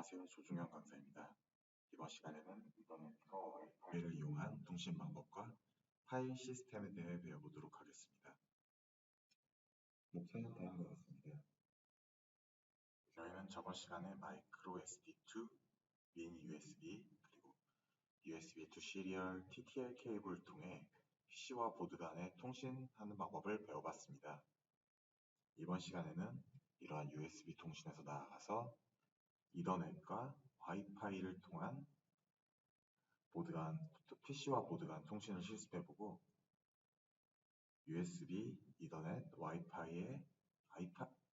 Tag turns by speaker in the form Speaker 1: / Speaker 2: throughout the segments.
Speaker 1: 안녕하세요. 조중현 강사입니다. 이번 시간에는 인터넷과 와이파이를 이용한 통신 방법과 파일 시스템에 대해 배워보도록 하겠습니다. 목차는 다음과 같습니다. 저희는 저번 시간에 마이크로 SD2, 미니 USB, 그리고 USB to 시리얼 TTL 케이블을 통해 PC와 보드 간에 통신하는 방법을 배워봤습니다. 이번 시간에는 이러한 USB 통신에서 나아가서 이더넷과 와이파이를 통한 PC와 보드 간 통신을 실습해보고 USB, 이더넷, 와이파이의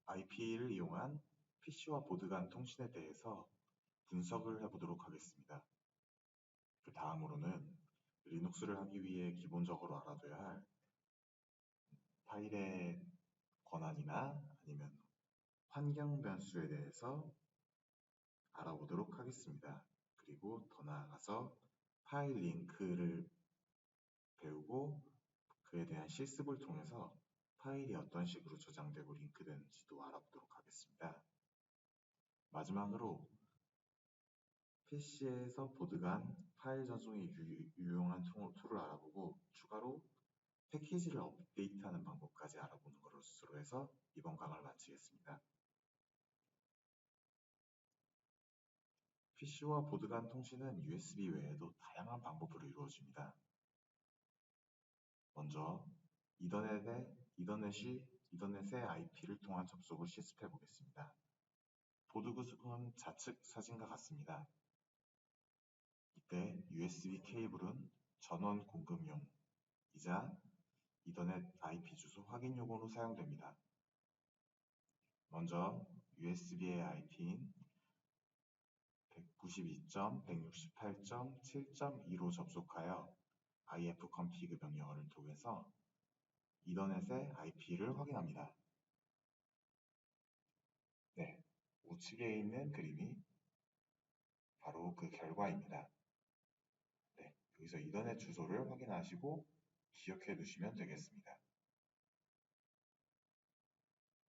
Speaker 1: IP를 이용한 PC와 보드 간 통신에 대해서 분석을 해보도록 하겠습니다. 그 다음으로는 리눅스를 하기 위해 기본적으로 알아둬야 할 파일의 권한이나 아니면 환경 변수에 대해서 알아보도록 하겠습니다. 그리고 더 나아가서 파일 링크를 배우고 그에 대한 실습을 통해서 파일이 어떤 식으로 저장되고 링크되는지도 알아보도록 하겠습니다. 마지막으로 PC에서 보드 간 파일 전송에 유용한 툴을 알아보고 추가로 패키지를 업데이트하는 방법까지 알아보는 것으로 해서 이번 강의를 마치겠습니다. PC와 보드 간 통신은 USB 외에도 다양한 방법으로 이루어집니다. 먼저 이더넷의 IP를 통한 접속을 실습해 보겠습니다. 보드 구성은 좌측 사진과 같습니다. 이때 USB 케이블은 전원 공급용이자 이더넷 IP 주소 확인용으로 사용됩니다. 먼저 USB의 IP인 192.168.7.2로 접속하여 ifconfig 명령어를 통해서 이더넷의 IP를 확인합니다. 네, 우측에 있는 그림이 바로 그 결과입니다. 네, 여기서 이더넷 주소를 확인하시고 기억해 두시면 되겠습니다.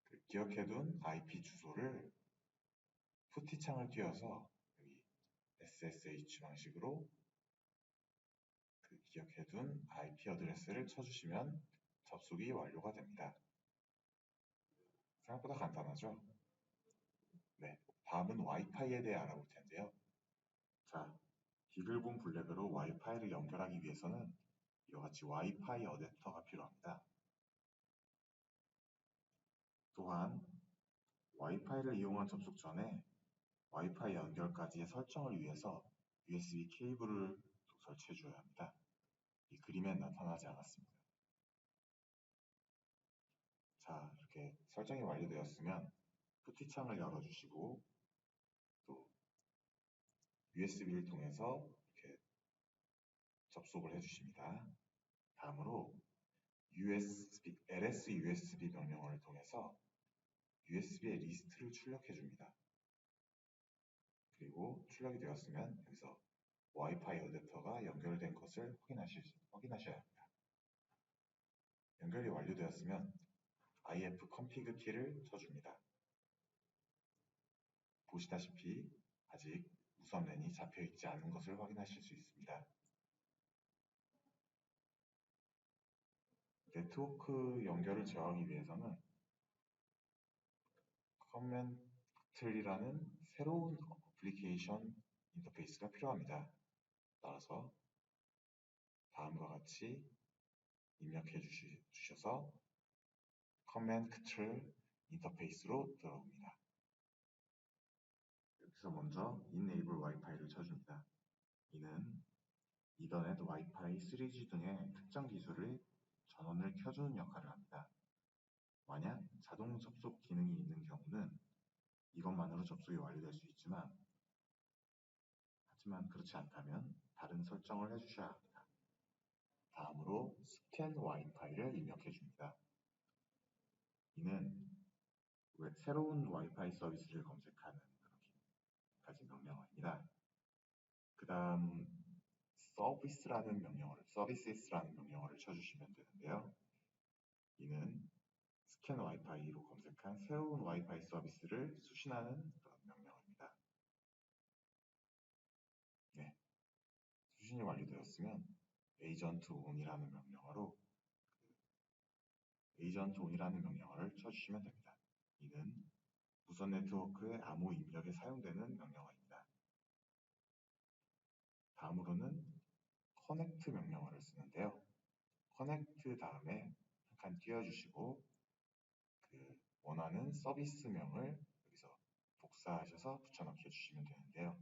Speaker 1: 그 기억해둔 IP 주소를 푸티 창을 띄워서 여기 SSH 방식으로 그 기억해둔 IP 어드레스를 쳐주시면 접속이 완료가 됩니다. 생각보다 간단하죠? 네, 다음은 와이파이에 대해 알아볼 텐데요. 자, 비글본 블랙으로 와이파이를 연결하기 위해서는 이와 같이 와이파이 어댑터가 필요합니다. 또한 와이파이를 이용한 접속 전에 와이파이 연결까지의 설정을 위해서 USB 케이블을 설치해 줘야 합니다. 이 그림엔 나타나지 않았습니다. 자, 이렇게 설정이 완료되었으면 푸티 창을 열어주시고 또 USB를 통해서 이렇게 접속을 해주십니다. 다음으로 ls USB 명령어를 통해서 USB의 리스트를 출력해 줍니다. 그리고 출력이 되었으면 여기서 와이파이 어댑터가 연결된 것을 확인하셔야 합니다. 연결이 완료되었으면 ifconfig 키를 쳐줍니다. 보시다시피 아직 무선랜이 잡혀있지 않은 것을 확인하실 수 있습니다. 네트워크 연결을 제어하기 위해서는 커맨트리라는 새로운 어플리케이션 인터페이스가 필요합니다. 따라서 다음과 같이 입력해 주셔서 커맨드 컨트롤 인터페이스로 들어옵니다. 여기서 먼저 enable 와이파이를 쳐줍니다. 이는 이더넷, 와이파이, 3G 등의 특정 기술의 전원을 켜주는 역할을 합니다. 만약 자동 접속 기능이 있는 경우는 이것만으로 접속이 완료될 수 있지만 하지만 그렇지 않다면 다른 설정을 해주셔야 합니다. 다음으로 스캔 와이파이를 입력해 줍니다. 이는 새로운 와이파이 서비스를 검색하는 그런 명령어입니다. 그 다음 서비스라는 명령어를 쳐주시면 되는데요. 이는 스캔 와이파이로 검색한 새로운 와이파이 서비스를 수신하는 그런 명령어입니다. 통신이 완료되었으면 agent on이라는 명령어로 agent on이라는 명령어를 쳐주시면 됩니다. 이는 무선 네트워크의 아무 입력에 사용되는 명령어입니다. 다음으로는 connect 명령어를 쓰는데요. connect 다음에 한 칸 띄워주시고 원하는 서비스명을 여기서 복사하셔서 붙여넣기 해주시면 되는데요.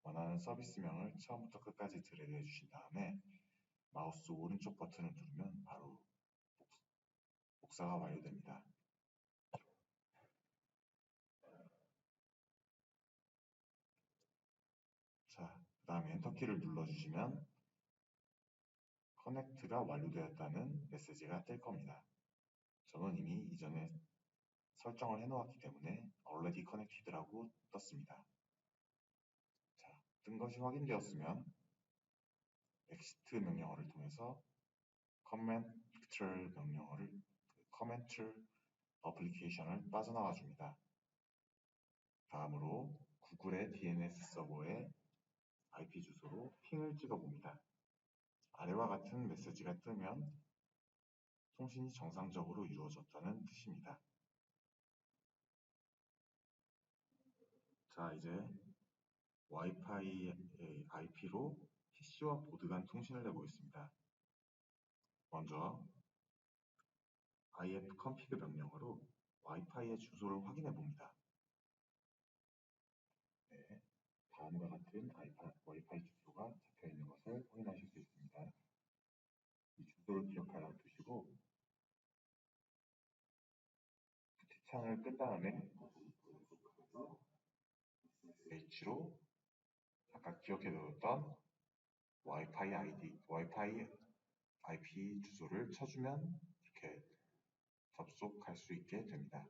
Speaker 1: 원하는 서비스명을 처음부터 끝까지 드래그 해주신 다음에 마우스 오른쪽 버튼을 누르면 바로 복사가 완료됩니다. 자, 그 다음에 엔터키를 눌러주시면 커넥트가 완료되었다는 메시지가 뜰 겁니다. 저는 이미 이전에 설정을 해놓았기 때문에 already connected라고 떴습니다. 자, 뜬 것이 확인되었으면 exit 명령어를 통해서 커멘트 어플리케이션을 빠져나와 줍니다. 다음으로 구글의 DNS 서버의 IP 주소로 핑을 찍어봅니다. 아래와 같은 메시지가 뜨면 통신이 정상적으로 이루어졌다는 뜻입니다. 자, 이제 와이파이의 IP로 PC와 보드 간 통신을 해보겠습니다. 먼저 ifconfig 명령어로 와이파이의 주소를 확인해 봅니다. 네, 다음과 같은 와이파이 주소가 잡혀 있는 것을 확인하실 수 있습니다. 이 주소를 기억하여 두시고 창을 끈 다음에 H로 아까 기억해두었던 와이파이 IP 주소를 쳐주면 이렇게 접속할 수 있게 됩니다.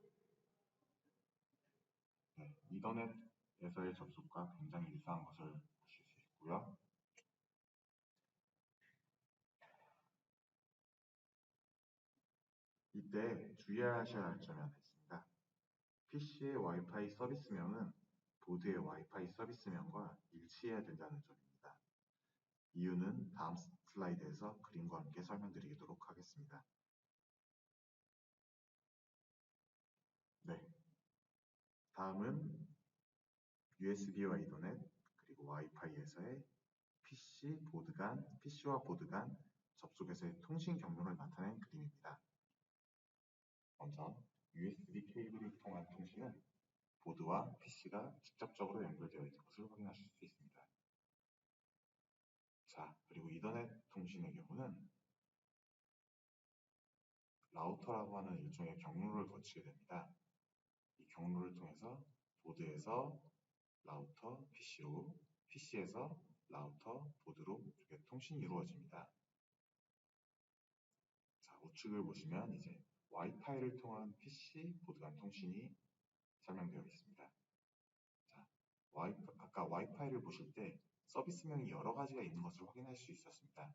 Speaker 1: 네, 이더넷에서의 접속과 굉장히 유사한 것을 보실 수 있고요. 이때 주의하셔야 할 점이 하나 있습니다. PC의 와이파이 서비스명은 보드의 와이파이 서비스명과 일치해야 된다는 점입니다. 이유는 다음 슬라이드에서 그림과 함께 설명드리도록 하겠습니다. 네, 다음은 USB와 이더넷 그리고 와이파이에서의 PC와 보드 간 접속에서의 통신 경로를 나타낸 그림입니다. 먼저 USB 케이블을 통한 통신은 보드와 PC가 직접적으로 연결되어 있는 것을 확인하실 수 있습니다. 자, 그리고 이더넷 통신의 경우는 라우터라고 하는 일종의 경로를 거치게 됩니다. 이 경로를 통해서 보드에서 라우터 PC로, PC에서 라우터 보드로 이렇게 통신이 이루어집니다. 자, 우측을 보시면 이제 와이파이를 통한 PC 보드 간 통신이 설명되어 있습니다. 자, 아까 와이파이를 보실 때 서비스명이 여러 가지가 있는 것을 확인할 수 있었습니다.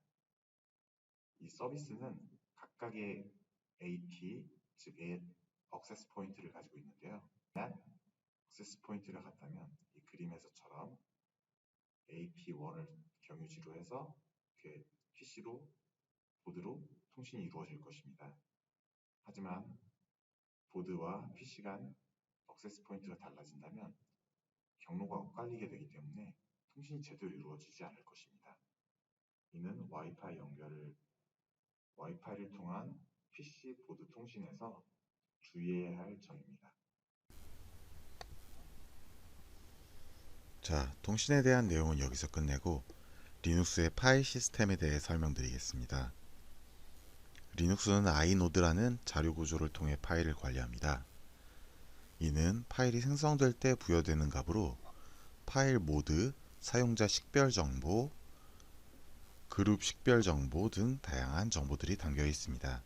Speaker 1: 이 서비스는 각각의 AP, 즉 액세스 포인트를 가지고 있는데요. 액세스 포인트가 같다면 이 그림에서처럼 AP1을 경유지로 해서 이렇게 PC로, 보드로 통신이 이루어질 것입니다. 하지만 보드와 PC 간 액세스 포인트가 달라진다면 경로가 엇갈리게 되기 때문에 통신이 제대로 이루어지지 않을 것입니다. 이는 와이파이를 통한 PC 보드 통신에서 주의해야 할 점입니다.
Speaker 2: 자, 통신에 대한 내용은 여기서 끝내고 리눅스의 파일 시스템에 대해 설명드리겠습니다. 리눅스는 아이노드라는 자료 구조를 통해 파일을 관리합니다. 이는 파일이 생성될 때 부여되는 값으로 파일 모드, 사용자 식별 정보, 그룹 식별 정보 등 다양한 정보들이 담겨 있습니다.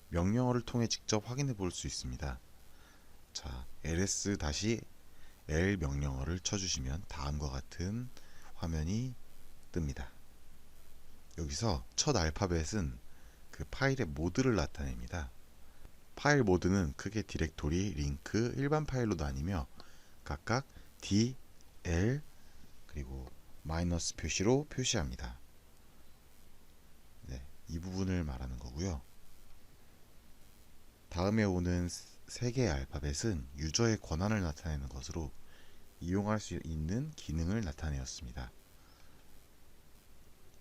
Speaker 2: 명령어를 통해 직접 확인해 볼 수 있습니다. 자, ls-l 명령어를 쳐주시면 다음과 같은 화면이 뜹니다. 여기서 첫 알파벳은 그 파일의 모드를 나타냅니다. 파일 모드는 크게 디렉토리, 링크, 일반 파일로 나뉘며 각각 D, L, 그리고 마이너스 표시로 표시합니다. 네, 이 부분을 말하는 거고요. 다음에 오는 세 개의 알파벳은 유저의 권한을 나타내는 것으로 이용할 수 있는 기능을 나타내었습니다.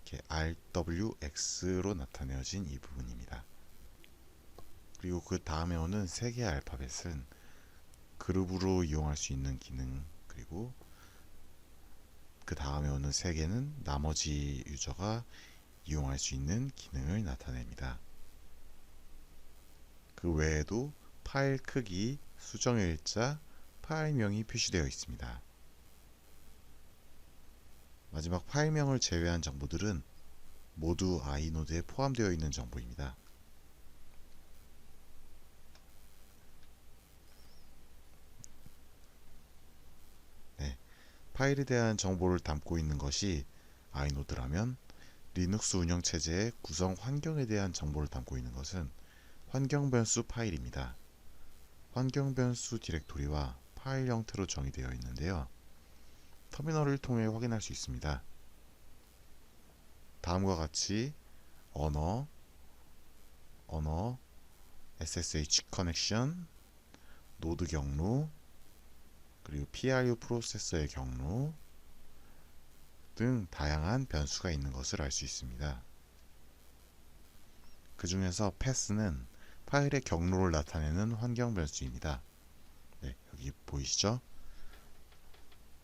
Speaker 2: 이렇게 RWX로 나타내어진 이 부분입니다. 그리고 그 다음에 오는 세 개의 알파벳은 그룹으로 이용할 수 있는 기능, 그리고 그 다음에 오는 세 개는 나머지 유저가 이용할 수 있는 기능을 나타냅니다. 그 외에도 파일 크기, 수정일자, 파일명이 표시되어 있습니다. 마지막 파일명을 제외한 정보들은 모두 아이노드에 포함되어 있는 정보입니다. 네, 파일에 대한 정보를 담고 있는 것이 아이노드라면 리눅스 운영체제의 구성 환경에 대한 정보를 담고 있는 것은 환경 변수 파일입니다. 환경 변수 디렉토리와 파일 형태로 정의되어 있는데요. 터미널을 통해 확인할 수 있습니다. 다음과 같이 언어, SSH 커넥션, 노드 경로, 그리고 PRU 프로세서의 경로 등 다양한 변수가 있는 것을 알 수 있습니다. 그 중에서 path는 파일의 경로를 나타내는 환경 변수입니다. 네, 여기 보이시죠?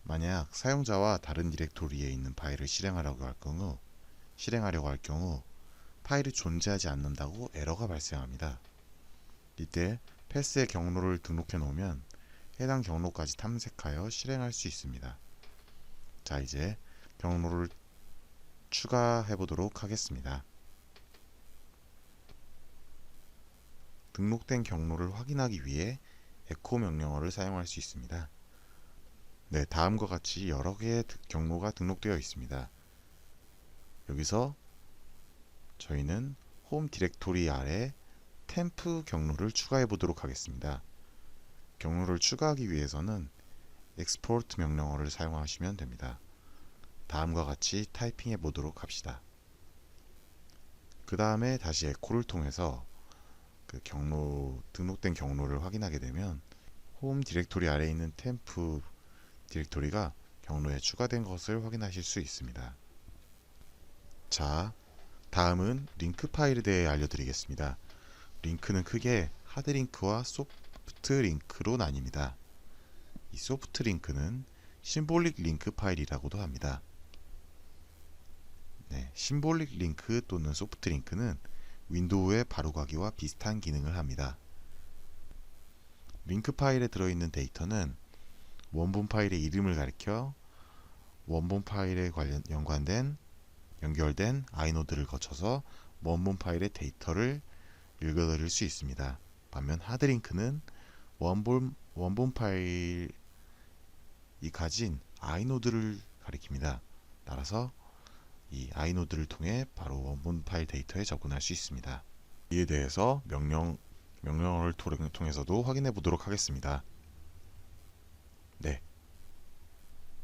Speaker 2: 만약 사용자와 다른 디렉토리에 있는 파일을 실행하려고 할 경우 파일이 존재하지 않는다고 에러가 발생합니다. 이때 path의 경로를 등록해 놓으면 해당 경로까지 탐색하여 실행할 수 있습니다. 자, 이제 경로를 추가해 보도록 하겠습니다. 등록된 경로를 확인하기 위해 에코 명령어를 사용할 수 있습니다. 네, 다음과 같이 여러 개의 경로가 등록되어 있습니다. 여기서 저희는 홈 디렉토리 아래 템프 경로를 추가해 보도록 하겠습니다. 경로를 추가하기 위해서는 export 명령어를 사용하시면 됩니다. 다음과 같이 타이핑해 보도록 합시다. 그 다음에 다시 에코를 통해서 그 등록된 경로를 확인하게 되면 홈 디렉토리 아래에 있는 템프 디렉토리가 경로에 추가된 것을 확인하실 수 있습니다. 자, 다음은 링크 파일에 대해 알려드리겠습니다. 링크는 크게 하드링크와 소프트 링크로 나뉩니다. 이 소프트 링크는 심볼릭 링크 파일이라고도 합니다. 네, 심볼릭 링크 또는 소프트 링크는 윈도우의 바로가기와 비슷한 기능을 합니다. 링크 파일에 들어있는 데이터는 원본 파일의 이름을 가리켜 원본 파일에 연결된 아이노드를 거쳐서 원본 파일의 데이터를 읽어들을 수 있습니다. 반면 하드링크는 원본 파일이 가진 아이노드를 가리킵니다. 따라서 이 아이노드를 통해 바로 원본 파일 데이터에 접근할 수 있습니다. 이에 대해서 명령어를 통해서도 확인해 보도록 하겠습니다. 네,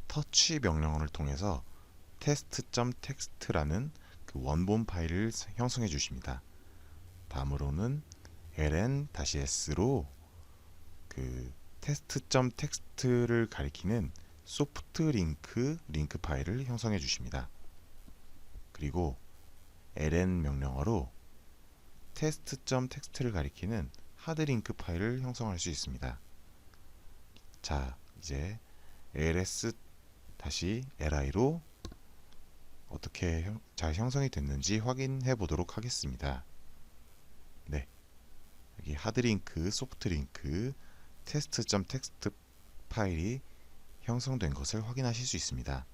Speaker 2: 터치 명령어를 통해서 test.txt라는 그 원본 파일을 형성해 주십니다. 다음으로는 ln-s로 그 test.txt를 가리키는 소프트 링크 파일을 형성해 주십니다. 그리고 ln 명령어로 test.txt를 가리키는 하드링크 파일을 형성할 수 있습니다. 자, 이제 ls-li로 어떻게 잘 형성이 됐는지 확인해 보도록 하겠습니다. 네, 여기 하드링크, 소프트링크, test.txt 파일이 형성된 것을 확인하실 수 있습니다.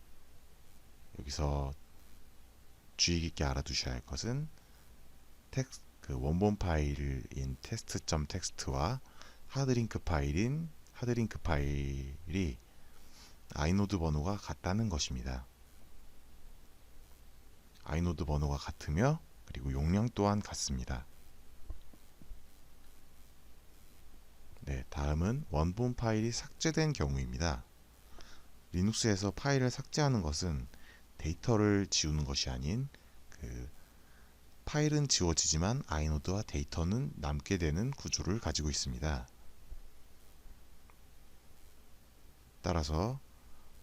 Speaker 2: 여기서 주의 깊게 알아두셔야 할 것은 그 원본 파일인 test.txt와 하드링크 파일이 아이노드 번호가 같다는 것입니다. 아이노드 번호가 같으며 그리고 용량 또한 같습니다. 네, 다음은 원본 파일이 삭제된 경우입니다. 리눅스에서 파일을 삭제하는 것은 데이터를 지우는 것이 아닌 파일은 지워지지만 아이노드와 데이터는 남게 되는 구조를 가지고 있습니다. 따라서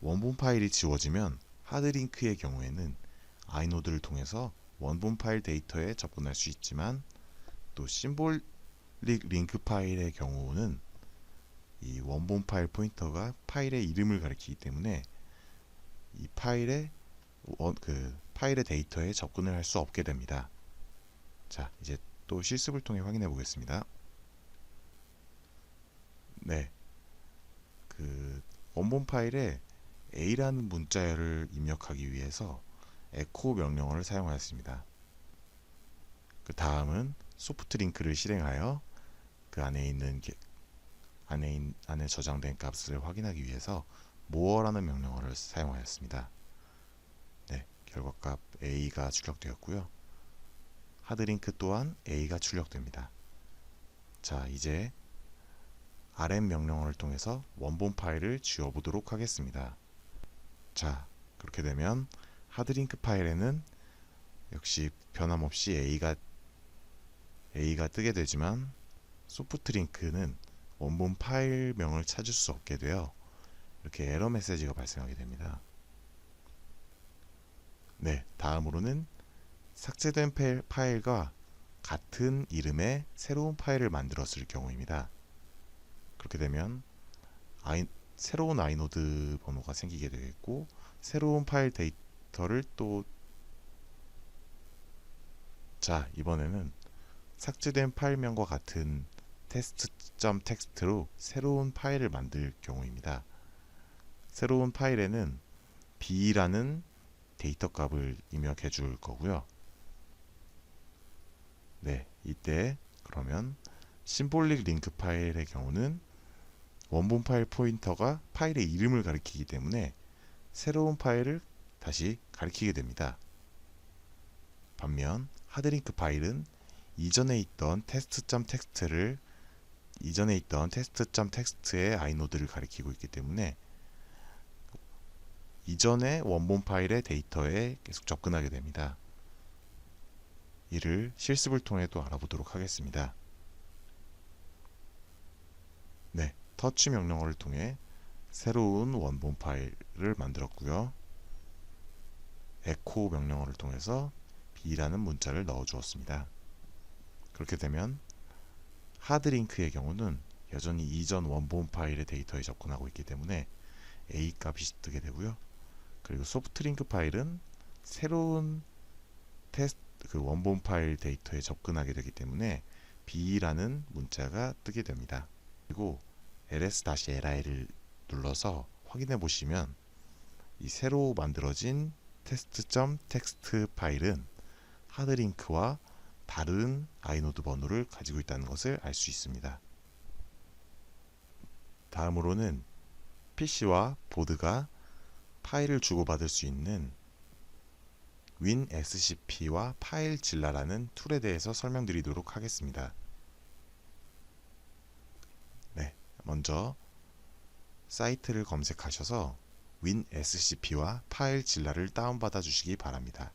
Speaker 2: 원본 파일이 지워지면 하드링크의 경우에는 아이노드를 통해서 원본 파일 데이터에 접근할 수 있지만 또 심볼릭 링크 파일의 경우는 이 원본 파일 포인터가 파일의 이름을 가리키기 때문에 이 파일의 데이터에 접근을 할 수 없게 됩니다. 자, 이제 또 실습을 통해 확인해 보겠습니다. 네, 원본 파일에 A라는 문자열을 입력하기 위해서 echo 명령어를 사용하였습니다. 그 다음은 소프트 링크를 실행하여 그 안에 저장된 값을 확인하기 위해서 more라는 명령어를 사용하였습니다. 네, 결과값 A가 출력되었고요. 하드링크 또한 A가 출력됩니다. 자, 이제 rm 명령어를 통해서 원본 파일을 지워보도록 하겠습니다. 자, 그렇게 되면 하드링크 파일에는 역시 변함없이 A가 뜨게 되지만 소프트 링크는 원본 파일명을 찾을 수 없게 되어 이렇게 에러 메시지가 발생하게 됩니다. 네, 다음으로는 삭제된 파일과 같은 이름의 새로운 파일을 만들었을 경우입니다. 그렇게 되면 새로운 아이노드 번호가 생기게 되겠고 새로운 파일 데이터를 자, 이번에는 삭제된 파일명과 같은 test.txt로 새로운 파일을 만들 경우입니다. 새로운 파일에는 b라는 데이터 값을 입력해 줄 거고요. 네, 이때 그러면 심볼릭 링크 파일의 경우는 원본 파일 포인터가 파일의 이름을 가리키기 때문에 새로운 파일을 다시 가리키게 됩니다. 반면 하드링크 파일은 이전에 있던 test.txt의 아이노드를 가리키고 있기 때문에 이전의 원본 파일의 데이터에 계속 접근하게 됩니다. 이를 실습을 통해 또 알아보도록 하겠습니다. 네, 터치 명령어를 통해 새로운 원본 파일을 만들었고요. echo 명령어를 통해서 b라는 문자를 넣어 주었습니다. 그렇게 되면 하드링크의 경우는 여전히 이전 원본 파일의 데이터에 접근하고 있기 때문에 A 값이 뜨게 되고요. 그리고 소프트링크 파일은 새로운 원본 파일 데이터에 접근하게 되기 때문에 B라는 문자가 뜨게 됩니다. 그리고 ls-li를 눌러서 확인해 보시면 이 새로 만들어진 test.txt 파일은 하드링크와 다른 아이노드 번호를 가지고 있다는 것을 알 수 있습니다. 다음으로는 PC와 보드가 파일을 주고받을 수 있는 WinSCP와 파일질라라는 툴에 대해서 설명드리도록 하겠습니다. 네, 먼저 사이트를 검색하셔서 WinSCP와 파일질라를 다운받아 주시기 바랍니다.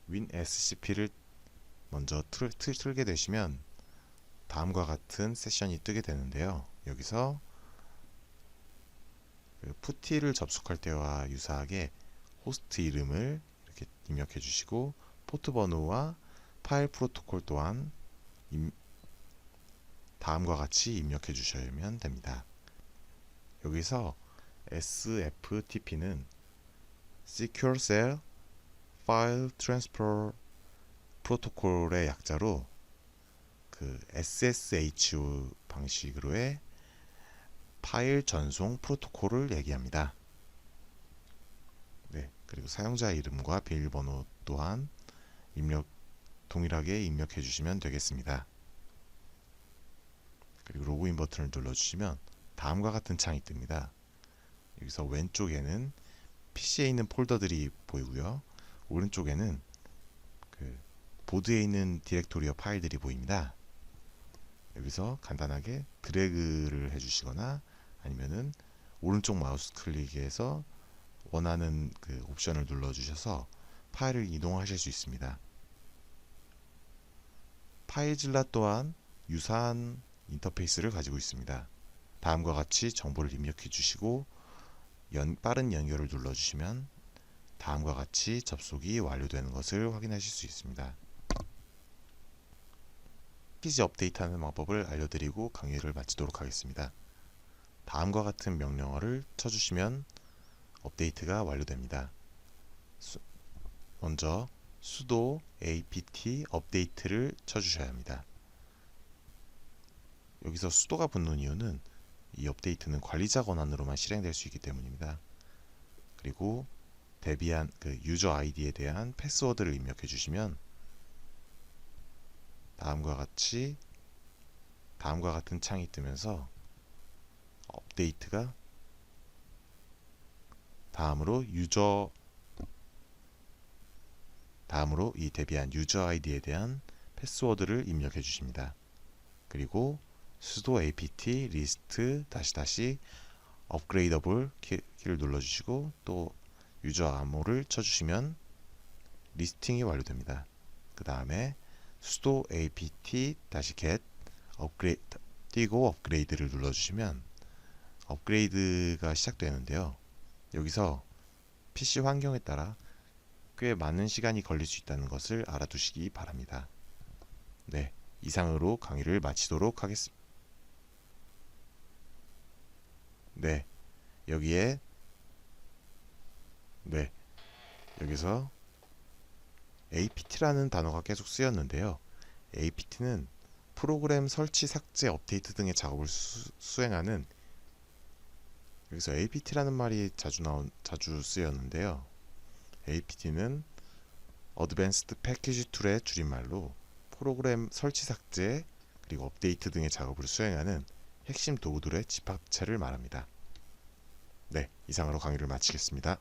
Speaker 2: WinSCP를 먼저 틀게 되시면 다음과 같은 세션이 뜨게 되는데요. 여기서 푸티를 접속할 때와 유사하게 호스트 이름을 이렇게 입력해 주시고 포트 번호와 파일 프로토콜 또한 다음과 같이 입력해 주시면 됩니다. 여기서 SFTP는 Secure Cell File Transfer 프로토콜의 약자로 SSH 방식으로의 파일 전송 프로토콜을 얘기합니다. 네, 그리고 사용자 이름과 비밀번호 또한 동일하게 입력해 주시면 되겠습니다. 그리고 로그인 버튼을 눌러주시면 다음과 같은 창이 뜹니다. 여기서 왼쪽에는 PC에 있는 폴더들이 보이고요. 오른쪽에는 보드에 있는 디렉토리와 파일들이 보입니다. 여기서 간단하게 드래그를 해주시거나 아니면은 오른쪽 마우스 클릭해서 원하는 그 옵션을 눌러주셔서 파일을 이동하실 수 있습니다. 파이즐라 또한 유사한 인터페이스를 가지고 있습니다. 다음과 같이 정보를 입력해 주시고 빠른 연결을 눌러주시면 다음과 같이 접속이 완료되는 것을 확인하실 수 있습니다. 패키지 업데이트하는 방법을 알려드리고 강의를 마치도록 하겠습니다. 다음과 같은 명령어를 쳐주시면 업데이트가 완료됩니다. 먼저 sudo apt 업데이트를 쳐주셔야 합니다. 여기서 sudo가 붙는 이유는 이 업데이트는 관리자 권한으로만 실행될 수 있기 때문입니다. 그리고 대비한 그 유저 아이디에 대한 패스워드를 입력해 주시면 다음과 같은 창이 뜨면서 업데이트가 다음으로 이 대비한 유저 아이디에 대한 패스워드를 입력해 주십니다. 그리고 sudo apt list upgradable 키를 눌러주시고 또 유저 암호를 쳐주시면 리스팅이 완료됩니다. 그 다음에 sudo apt -get 띄고 업그레이드를 눌러주시면 업그레이드가 시작되는데요. 여기서 PC 환경에 따라 꽤 많은 시간이 걸릴 수 있다는 것을 알아두시기 바랍니다. 네, 이상으로 강의를 마치도록 하겠습니다. 여기서 apt라는 단어가 계속 쓰였는데요. apt는 프로그램 설치, 삭제, 업데이트 등의 작업을 수행하는, 여기서 apt라는 말이 자주 쓰였는데요. apt는 Advanced Package Tool의 줄임말로 프로그램 설치, 삭제, 그리고 업데이트 등의 작업을 수행하는 핵심 도구들의 집합체를 말합니다. 네, 이상으로 강의를 마치겠습니다.